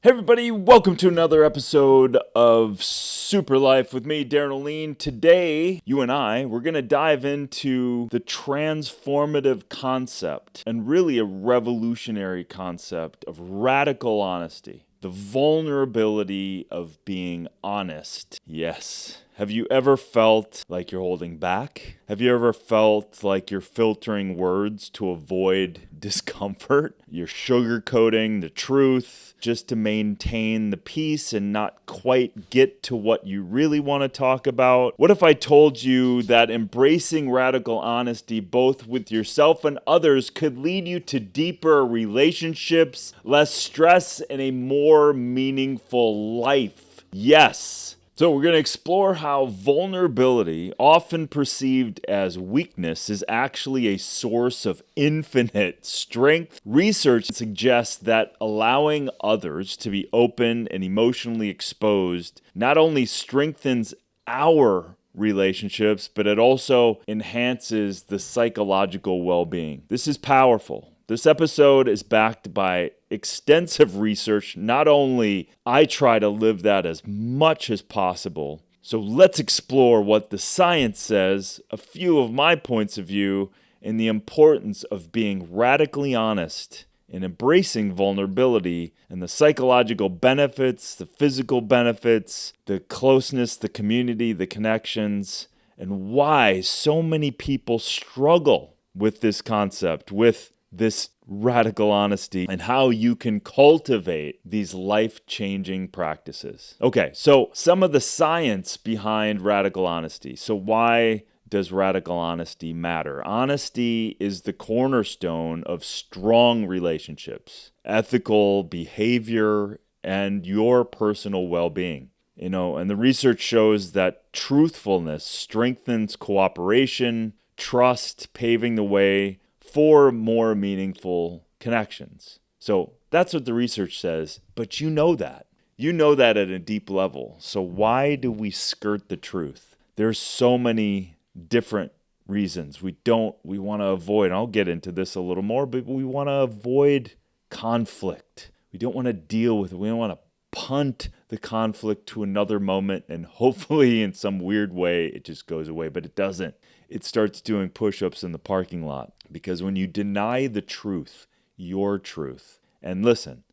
Hey everybody, welcome to another episode of Super Life with me, Darin Olien. Today, you and we're going to dive into the transformative concept, and really a revolutionary concept of radical honesty. The vulnerability of being honest. Yes. Have you ever felt like you're holding back? Have you ever felt like you're filtering words to avoid discomfort? You're sugarcoating the truth just to maintain the peace and not quite get to what you really want to talk about? What if I told you that embracing radical honesty, both with yourself and others, could lead you to deeper relationships, less stress, and a more meaningful life? Yes. So we're going to explore how vulnerability, often perceived as weakness, is actually a source of infinite strength. Research suggests that allowing others to be open and emotionally exposed not only strengthens our relationships, but it also enhances the psychological well-being. This is powerful. This episode is backed by extensive research. Not only I try to live that as much as possible. So let's explore what the science says, a few of my points of view, and the importance of being radically honest and embracing vulnerability and the psychological benefits, the physical benefits, the closeness, the community, the connections, and why so many people struggle with this concept, with this radical honesty, and how you can cultivate these life-changing practices. Okay, so some of the science behind radical honesty. So why does radical honesty matter? Honesty is the cornerstone of strong relationships, ethical behavior, and your personal well-being. And the research shows that truthfulness strengthens cooperation, trust, paving the way for more meaningful connections. So that's what the research says, but you know that. You know that at a deep level. So why do we skirt the truth? There's so many different reasons. We want to avoid, I'll get into this a little more, but we want to avoid conflict. We don't want to deal with it. We don't want to punt the conflict to another moment, and hopefully in some weird way it just goes away, but it doesn't. It starts doing push-ups in the parking lot, because when you deny the truth, your truth, and listen,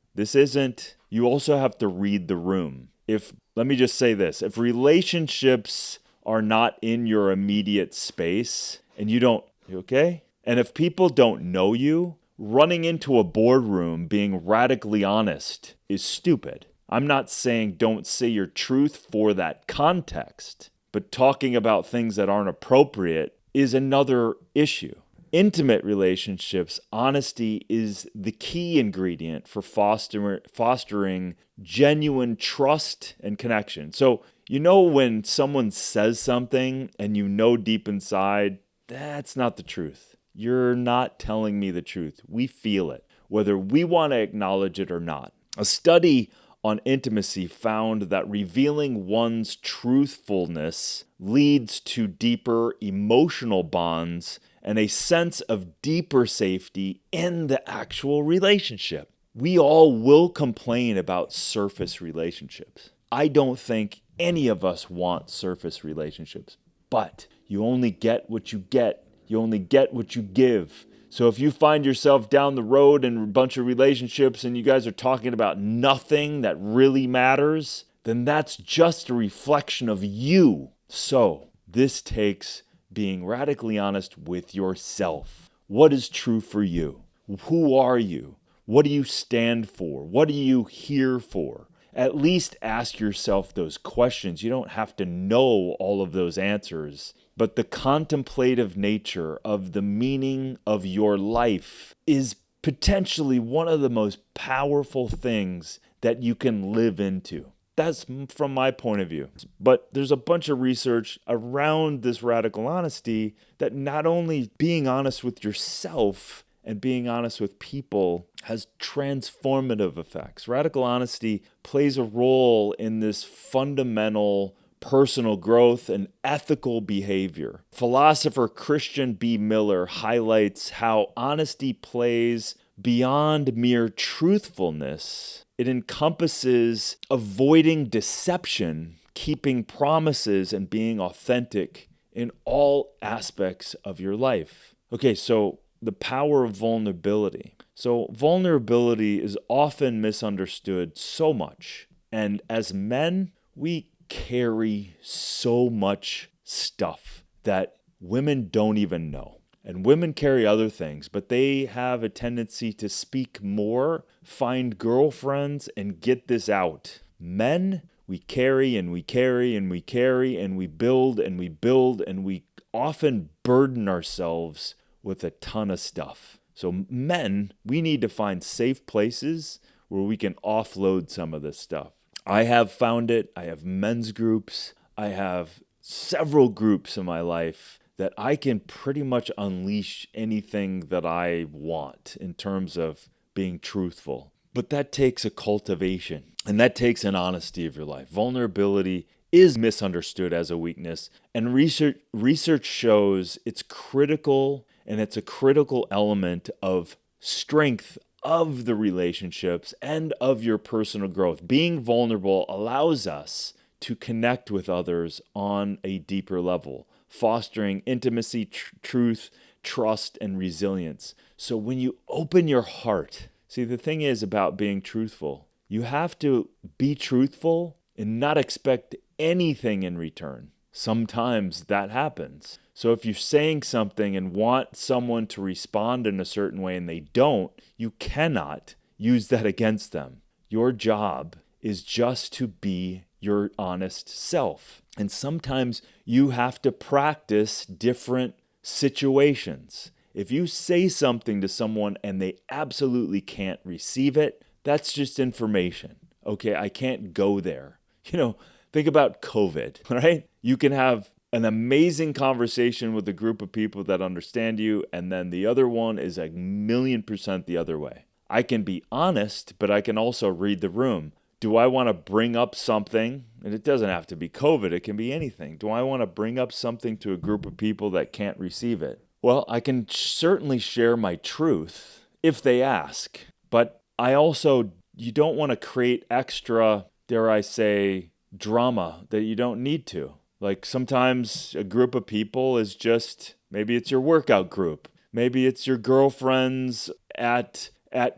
you also have to read the room. Let me just say this, if relationships are not in your immediate space, and you okay? And if people don't know you, running into a boardroom being radically honest is stupid. I'm not saying don't say your truth for that context, but talking about things that aren't appropriate is another issue. Intimate relationships, honesty is the key ingredient for fostering genuine trust and connection. So, when someone says something and deep inside, that's not the truth. You're not telling me the truth. We feel it, whether we want to acknowledge it or not. A study on intimacy found that revealing one's truthfulness leads to deeper emotional bonds and a sense of deeper safety in the actual relationship. We all will complain about surface relationships. I don't think any of us want surface relationships, but you only get what you get. You only get what you give. So if you find yourself down the road in a bunch of relationships and you guys are talking about nothing that really matters, then that's just a reflection of you. So this takes being radically honest with yourself. What is true for you? Who are you? What do you stand for? What are you here for? At least ask yourself those questions. You don't have to know all of those answers. But the contemplative nature of the meaning of your life is potentially one of the most powerful things that you can live into. That's from my point of view. But there's a bunch of research around this radical honesty that not only being honest with yourself and being honest with people has transformative effects. Radical honesty plays a role in this fundamental personal growth and ethical behavior. Philosopher Christian B. Miller highlights how honesty plays beyond mere truthfulness, it encompasses avoiding deception, keeping promises, and being authentic in all aspects of your life. Okay, so the power of vulnerability. So vulnerability is often misunderstood so much. And as men, we carry so much stuff that women don't even know. And women carry other things, but they have a tendency to speak more, find girlfriends, and get this out. Men, we carry and we carry and we carry and we build and we build, and we often burden ourselves with a ton of stuff. So men, we need to find safe places where we can offload some of this stuff. I have found it. I have men's groups. I have several groups in my life that I can pretty much unleash anything that I want in terms of being truthful. But that takes a cultivation, and that takes an honesty of your life. Vulnerability is misunderstood as a weakness, and research shows it's critical, and it's a critical element of strength of the relationships and of your personal growth. Being vulnerable allows us to connect with others on a deeper level, fostering intimacy, truth, trust, and resilience. So when you open your heart, see, the thing is about being truthful, you have to be truthful and not expect anything in return. Sometimes that happens. So if you're saying something and want someone to respond in a certain way and they don't, you cannot use that against them. Your job is just to be your honest self. And sometimes you have to practice different situations. If you say something to someone and they absolutely can't receive it, that's just information. Okay, I can't go there. Think about COVID, right? You can have an amazing conversation with a group of people that understand you, and then the other one is 1,000,000% the other way. I can be honest, but I can also read the room. Do I want to bring up something? And it doesn't have to be COVID, it can be anything. Do I want to bring up something to a group of people that can't receive it? Well, I can certainly share my truth if they ask, but you don't want to create extra, dare I say, drama that you don't need to. Like sometimes a group of people is just, maybe it's your workout group. Maybe it's your girlfriends at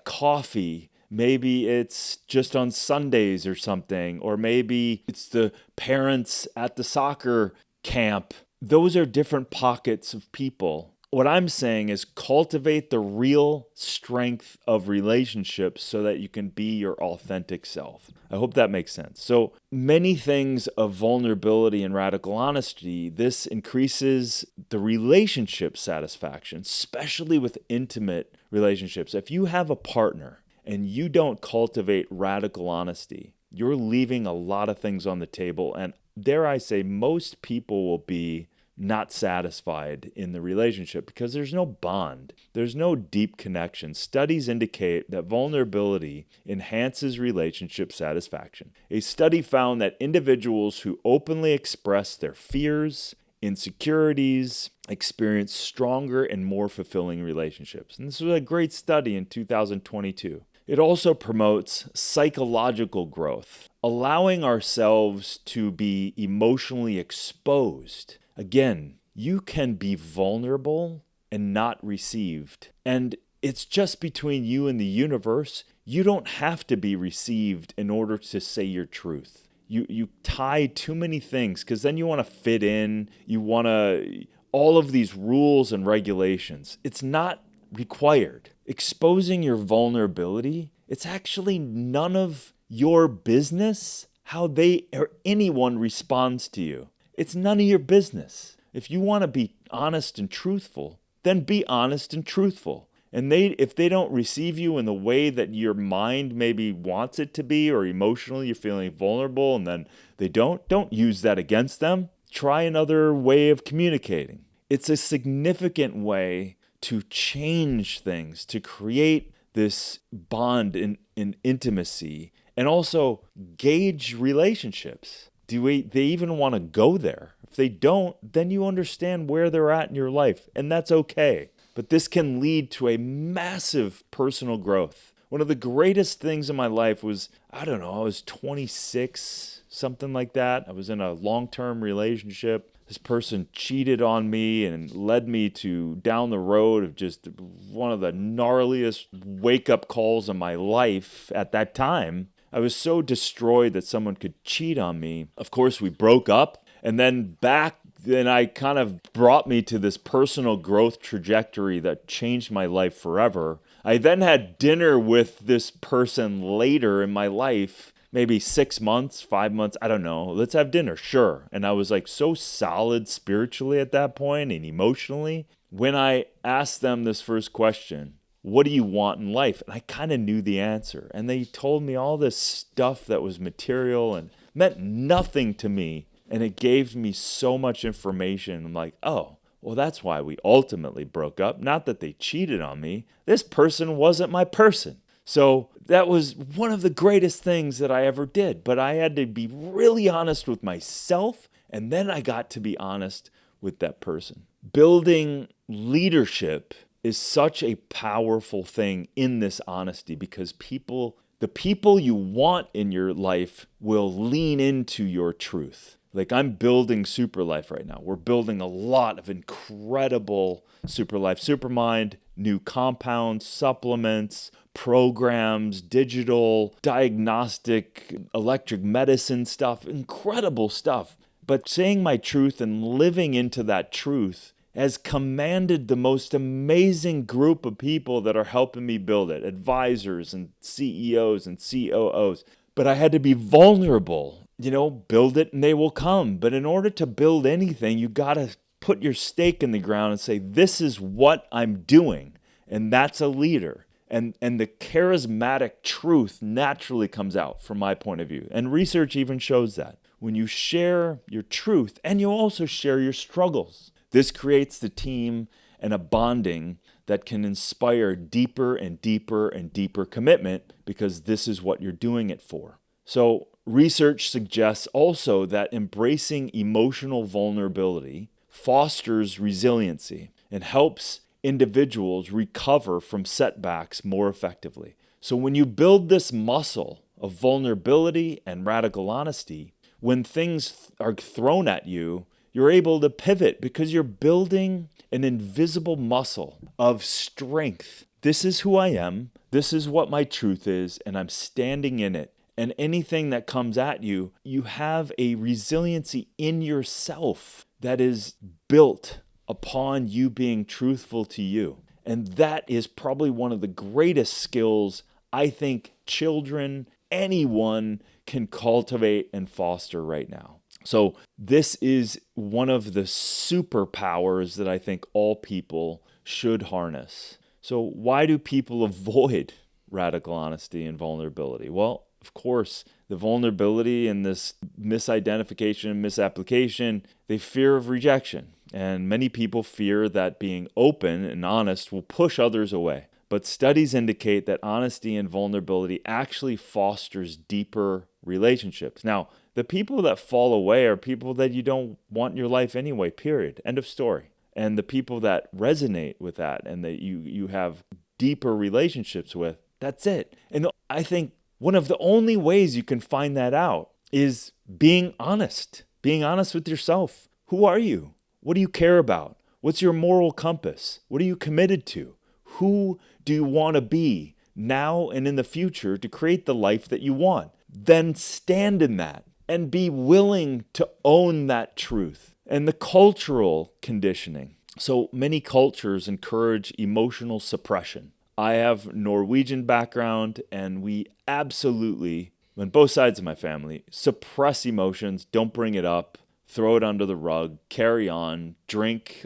coffee. Maybe it's just on Sundays or something. Or maybe it's the parents at the soccer camp. Those are different pockets of people. What I'm saying is cultivate the real strength of relationships so that you can be your authentic self. I hope that makes sense. So many things of vulnerability and radical honesty, this increases the relationship satisfaction, especially with intimate relationships. If you have a partner and you don't cultivate radical honesty, you're leaving a lot of things on the table. And dare I say, most people will be not satisfied in the relationship because there's no bond. There's no deep connection. Studies indicate that vulnerability enhances relationship satisfaction. A study found that individuals who openly express their fears, insecurities, experience stronger and more fulfilling relationships. And this was a great study in 2022. It also promotes psychological growth, allowing ourselves to be emotionally exposed. Again, you can be vulnerable and not received. And it's just between you and the universe. You don't have to be received in order to say your truth. You tie too many things because then you want to fit in. You want all of these rules and regulations. It's not required. Exposing your vulnerability, it's actually none of your business how they or anyone responds to you. It's none of your business. If you want to be honest and truthful, then be honest and truthful. And if they don't receive you in the way that your mind maybe wants it to be, or emotionally you're feeling vulnerable and then they don't use that against them. Try another way of communicating. It's a significant way to change things, to create this bond in intimacy, and also gauge relationships. Do they even want to go there? If they don't, then you understand where they're at in your life, and that's okay. but this can lead to a massive personal growth. One of the greatest things in my life was, I was 26, something like that. I was in a long-term relationship. This person cheated on me and led me to down the road of just one of the gnarliest wake-up calls in my life at that time. I was so destroyed that someone could cheat on me. Of course, we broke up, and then I kind of brought me to this personal growth trajectory that changed my life forever. I then had dinner with this person later in my life, maybe 6 months, 5 months, I don't know. Let's have dinner, sure. And I was like so solid spiritually at that point and emotionally. When I asked them this first question, what do you want in life? And I kind of knew the answer. And they told me all this stuff that was material and meant nothing to me. And it gave me so much information. I'm like, oh, well, that's why we ultimately broke up. Not that they cheated on me. This person wasn't my person. So that was one of the greatest things that I ever did. But I had to be really honest with myself. And then I got to be honest with that person. Building leadership is such a powerful thing in this honesty because the people you want in your life will lean into your truth. Like I'm building Super Life right now. We're building a lot of incredible Super Life, Supermind, new compounds, supplements, programs, digital, diagnostic, electric medicine stuff, incredible stuff. But saying my truth and living into that truth has commanded the most amazing group of people that are helping me build it, advisors and CEOs and COOs. But I had to be vulnerable, build it and they will come. But in order to build anything, you got to put your stake in the ground and say, this is what I'm doing. And that's a leader. And the charismatic truth naturally comes out from my point of view. And research even shows that. When you share your truth and you also share your struggles, this creates the team and a bonding that can inspire deeper and deeper and deeper commitment because this is what you're doing it for. So research suggests also that embracing emotional vulnerability fosters resiliency and helps individuals recover from setbacks more effectively. So when you build this muscle of vulnerability and radical honesty, when things are thrown at you, you're able to pivot because you're building an invisible muscle of strength. This is who I am. This is what my truth is, and I'm standing in it. And anything that comes at you, you have a resiliency in yourself that is built upon you being truthful to you. And that is probably one of the greatest skills I think children, anyone can cultivate and foster right now. So this is one of the superpowers that I think all people should harness. So why do people avoid radical honesty and vulnerability? Well, of course, the vulnerability and this misidentification and misapplication, they fear of rejection. And many people fear that being open and honest will push others away. But studies indicate that honesty and vulnerability actually fosters deeper relationships. Now, the people that fall away are people that you don't want in your life anyway, period. End of story. And the people that resonate with that and that you have deeper relationships with, that's it. And I think one of the only ways you can find that out is being honest with yourself. Who are you? What do you care about? What's your moral compass? What are you committed to? Who do you want to be now and in the future to create the life that you want? Then stand in that and be willing to own that truth. And the cultural conditioning. So many cultures encourage emotional suppression. I have Norwegian background, and we absolutely, on both sides of my family, suppress emotions, don't bring it up, throw it under the rug, carry on, drink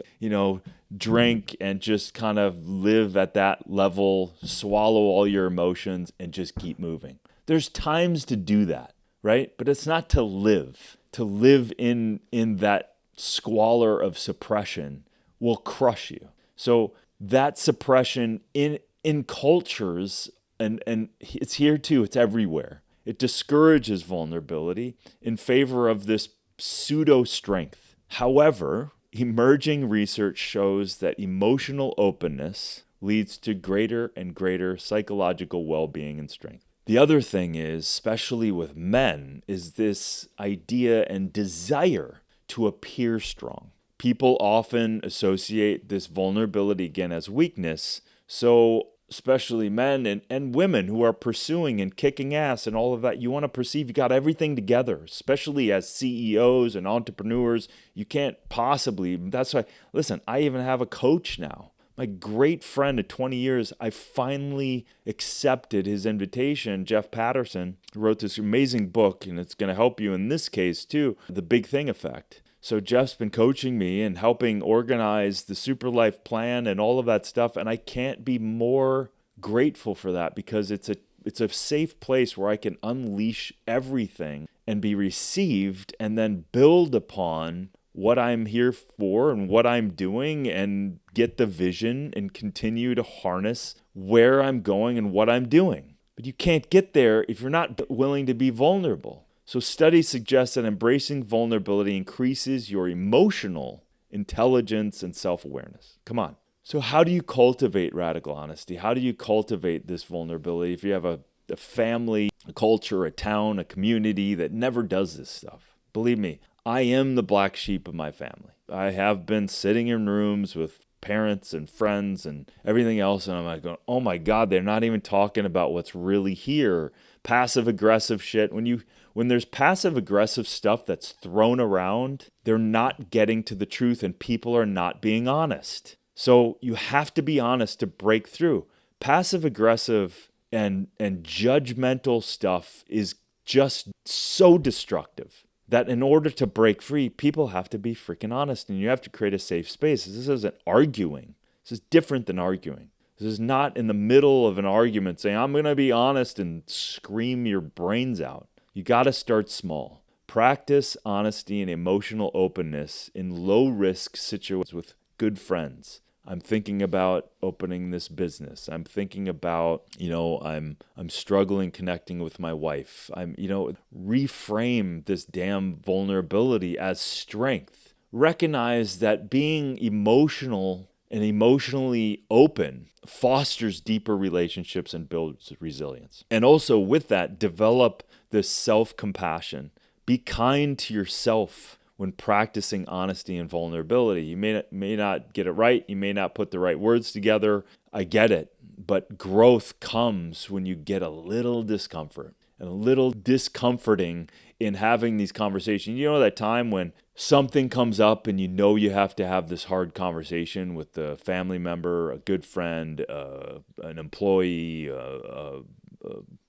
and just kind of live at that level, swallow all your emotions and just keep moving. There's times to do that, right? But it's not to live. To live in that squalor of suppression will crush you. So that suppression in cultures, and it's here too, it's everywhere. It discourages vulnerability in favor of this pseudo strength. However, Emerging research shows that emotional openness leads to greater and greater psychological well-being and strength. The other thing is, especially with men, is this idea and desire to appear strong. People often associate this vulnerability again as weakness, so especially men and women who are pursuing and kicking ass and all of that, you want to perceive you got everything together, especially as CEOs and entrepreneurs. You can't possibly, that's why, listen, I even have a coach now. My great friend of 20 years, I finally accepted his invitation. Jeff Patterson wrote this amazing book, and it's going to help you in this case too, The Big Thing Effect. So Jeff's been coaching me and helping organize the Super Life plan and all of that stuff, and I can't be more grateful for that because it's a safe place where I can unleash everything and be received and then build upon what I'm here for and what I'm doing and get the vision and continue to harness where I'm going and what I'm doing. But you can't get there if you're not willing to be vulnerable. So studies suggest that embracing vulnerability increases your emotional intelligence and self-awareness. Come on. So how do you cultivate radical honesty? How do you cultivate this vulnerability if you have a family, a culture, a town, a community that never does this stuff? Believe me, I am the black sheep of my family. I have been sitting in rooms with parents and friends and everything else, and I'm like going, oh my God, they're not even talking about what's really here. Passive aggressive shit. When there's passive aggressive stuff that's thrown around, they're not getting to the truth and people are not being honest. So you have to be honest to break through. Passive aggressive and judgmental stuff is just so destructive that in order to break free, people have to be freaking honest and you have to create a safe space. This isn't arguing. This is different than arguing. This is not in the middle of an argument saying, I'm going to be honest and scream your brains out. You got to start small. Practice honesty and emotional openness in low-risk situations with good friends. I'm thinking about opening this business. I'm thinking about, I'm struggling connecting with my wife. Reframe this damn vulnerability as strength. Recognize that being emotional and emotionally open fosters deeper relationships and builds resilience. And also with that, develop this self-compassion. Be kind to yourself when practicing honesty and vulnerability. You may not get it right. You may not put the right words together. I get it. But growth comes when you get a little discomfort and a little discomforting in having these conversations. You know that time when something comes up and you have to have this hard conversation with a family member, a good friend, an employee, a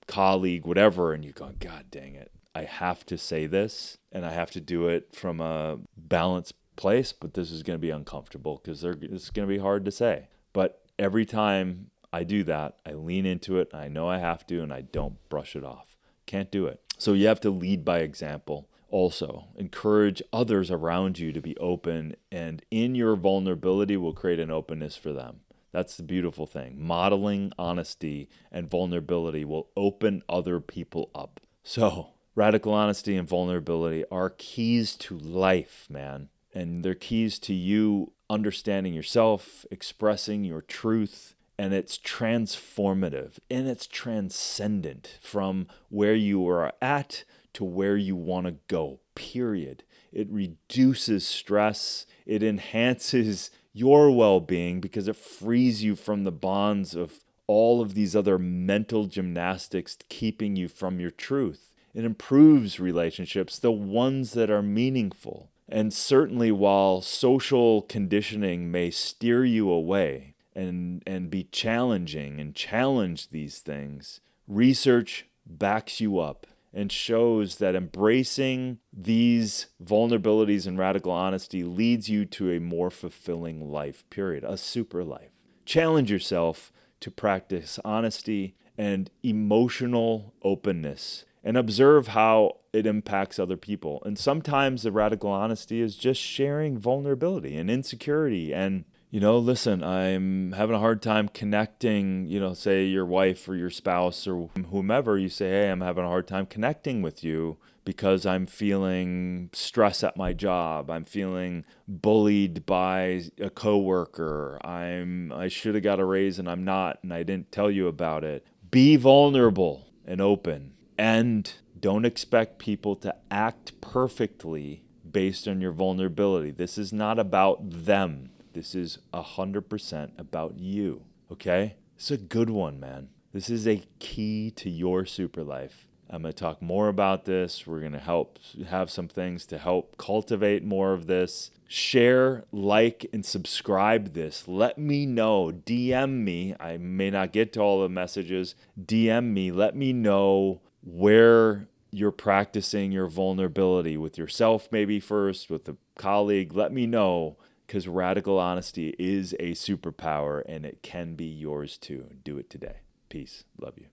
colleague, whatever, and you go, God dang it. I have to say this, and I have to do it from a balanced place, but this is going to be uncomfortable because it's going to be hard to say. But every time I do that, I lean into it, I know I have to, and I don't brush it off. Can't do it. So you have to lead by example. Also, encourage others around you to be open, and in your vulnerability will create an openness for them. That's the beautiful thing. Modeling honesty and vulnerability will open other people up. So, radical honesty and vulnerability are keys to life, man. And they're keys to you understanding yourself, expressing your truth, and it's transformative and it's transcendent from where you are at to where you want to go, period. It reduces stress. It enhances your well-being because it frees you from the bonds of all of these other mental gymnastics keeping you from your truth. It improves relationships, the ones that are meaningful. And certainly while social conditioning may steer you away and be challenging and challenge these things, research backs you up and shows that embracing these vulnerabilities and radical honesty leads you to a more fulfilling life, period, a super life. Challenge yourself to practice honesty and emotional openness and observe how it impacts other people. And sometimes the radical honesty is just sharing vulnerability and insecurity and listen, I'm having a hard time connecting, say your wife or your spouse or whomever, you say, hey, I'm having a hard time connecting with you because I'm feeling stress at my job. I'm feeling bullied by a coworker. I should have got a raise and I'm not, and I didn't tell you about it. Be vulnerable and open, and don't expect people to act perfectly based on your vulnerability. This is not about them. This is 100% about you, okay? It's a good one, man. This is a key to your super life. I'm going to talk more about this. We're going to have some things to help cultivate more of this. Share, like, and subscribe this. Let me know. DM me. I may not get to all the messages. DM me. Let me know where you're practicing your vulnerability with yourself, maybe first, with a colleague. Let me know, because radical honesty is a superpower and it can be yours too. Do it today. Peace. Love you.